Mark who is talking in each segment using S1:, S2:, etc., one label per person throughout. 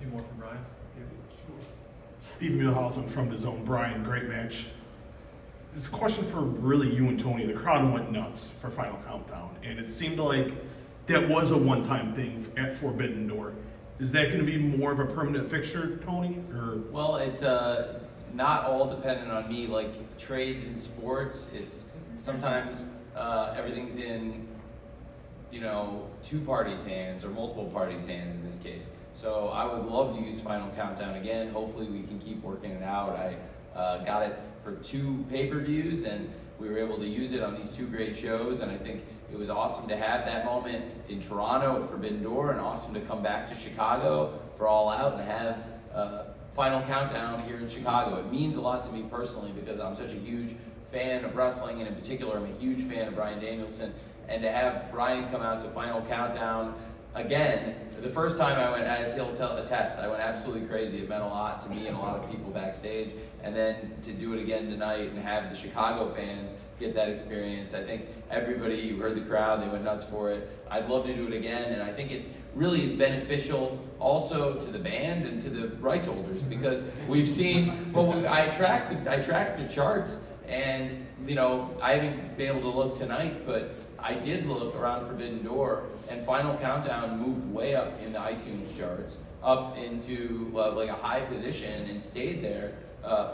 S1: Any more from Bryan?
S2: Steve Muehlhausen from the Zone. Bryan, great match. This is a question for really you and Tony. The crowd went nuts for Final Countdown, and it seemed like that was a one-time thing at Forbidden Door. Is that going to be more of a permanent fixture, Tony? Or
S3: Well, it's not all dependent on me. Like trades in sports, it's sometimes everything's in two parties' hands or multiple parties' hands in this case. So I would love to use Final Countdown again. Hopefully we can keep working it out. I got it for 2 pay-per-views and we were able to use it on these 2 great shows, and I think it was awesome to have that moment in Toronto at Forbidden Door and awesome to come back to Chicago for All Out and have Final Countdown here in Chicago. It means a lot to me personally because I'm such a huge fan of wrestling, and in particular I'm a huge fan of Bryan Danielson, and to have Bryan come out to Final Countdown again, the first time I went, as he'll attest, I went absolutely crazy. It meant a lot to me and a lot of people backstage. And then to do it again tonight and have the Chicago fans get that experience. I think everybody, you heard the crowd, they went nuts for it. I'd love to do it again, and I think it really is beneficial also to the band and to the rights holders because we've seen, I track the charts, and I haven't been able to look tonight, but I did look around Forbidden Door, and Final Countdown moved way up in the iTunes charts, up into like a high position, and stayed there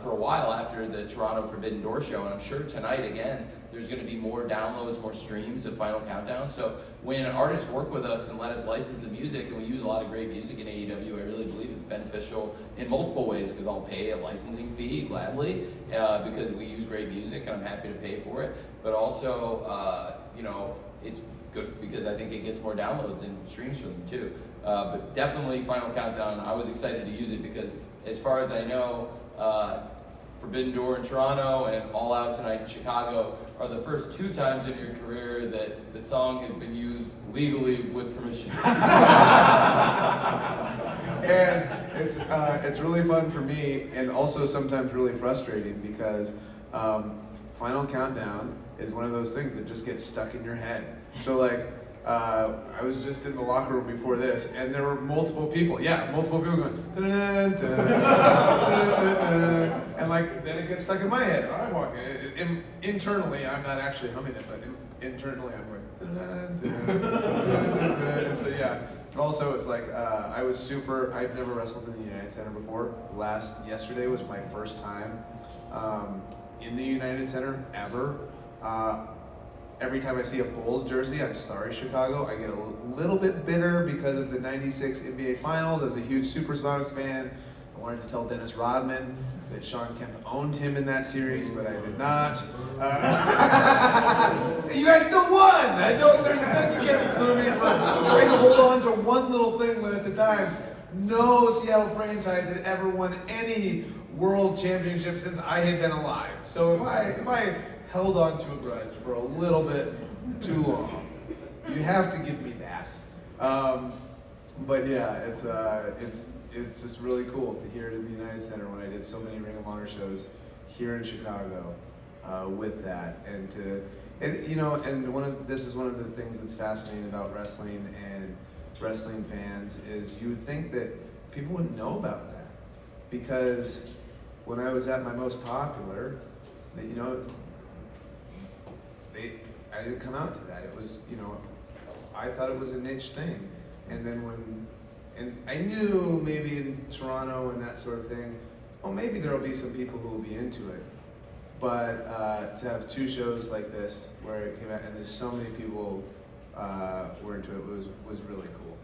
S3: for a while after the Toronto Forbidden Door show. And I'm sure tonight, again, there's going to be more downloads, more streams of Final Countdown. So when artists work with us and let us license the music, and we use a lot of great music in AEW, I really believe it's beneficial in multiple ways, because I'll pay a licensing fee gladly because we use great music and I'm happy to pay for it. But also, it's good because I think it gets more downloads and streams for them too. But definitely Final Countdown, I was excited to use it because as far as I know, Forbidden Door in Toronto and All Out tonight in Chicago are the first 2 times in your career that the song has been used legally with permission.
S4: And it's really fun for me, and also sometimes really frustrating because Final Countdown is one of those things that just gets stuck in your head. So I was just in the locker room before this, and there were multiple people going, dun-dun-dun, dun-dun-dun, and then it gets stuck in my head. And I'm walking. Internally, I'm not actually humming it, but internally I'm going, dun-dun-dun, dun-dun-dun. And so yeah. Also, it's I've never wrestled in the United Center before. Yesterday was my first time in the United Center ever. Every time I see a Bulls jersey, I'm sorry, Chicago, I get a little bit bitter because of the '96 NBA Finals. I was a huge Supersonics fan. I wanted to tell Dennis Rodman that Sean Kemp owned him in that series, but I did not. You guys still won! There's nothing you can't boo me for trying to hold on to one little thing when at the time, no Seattle franchise had ever won any world championship since I had been alive. So if I held on to a grudge for a little bit too long, you have to give me that. But yeah, it's just really cool to hear it in the United Center when I did so many Ring of Honor shows here in Chicago with that, this is one of the things that's fascinating about wrestling and wrestling fans is you would think that people wouldn't know about that, because when I was at my most popular, I didn't come out to that. It was, I thought it was a niche thing. And then and I knew maybe in Toronto and that sort of thing, maybe there'll be some people who will be into it. But to have 2 shows like this where it came out and there's so many people were into it was really cool.